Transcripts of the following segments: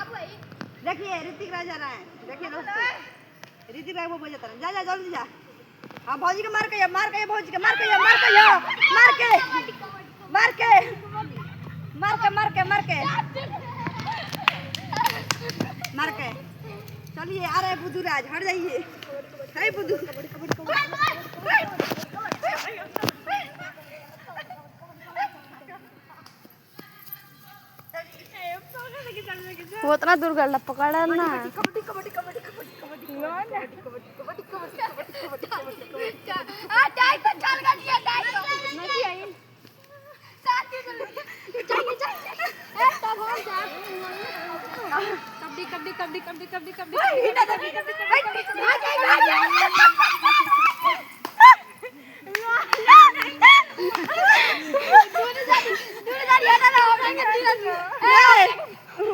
देखिए ऋतिक राज आ रहा है, देखिए दोस्तों ऋतिक राज वो बोल जाता है, जा जा जल्दी जा। हाँ भौजी के मार के भौजी के मार के मार के मार के चलिए आ रहे बुद्धू राज, हट जाइए। है बुद्धू वो उतना दूर गला पकड़ा ना।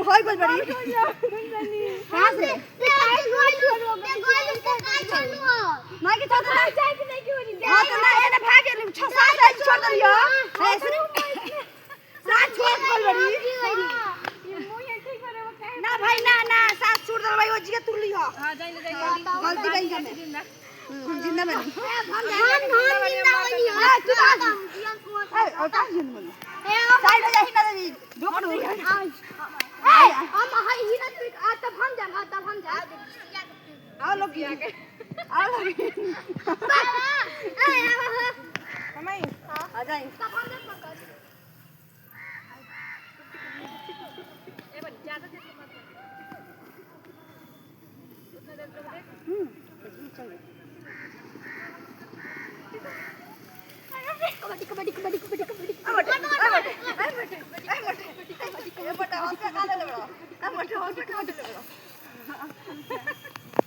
होय कुछ बड़ी कहां से ना कि तो नहीं हां तो ना एने भागे 6-7 साल छोड़ दियो ऐसे साथ छोड़ बोल बड़ी ना भाई ना साथ छोड़ दे भाई ओ जी के तुर लियो हां जाई गलती कहीं हमें जिंदा बनी हम जिंदा बनी हां तू आ और का जिंदा बनी साइड में जाही ना देवी ढोकड़ हो हम हाई ही ना तब हम जा आओ लोग की आगे आओ लोग हमें आ जाए तब हम पकड़ ए बन ज्यादा देर मत उतना देर तक देख कबड्डी बटा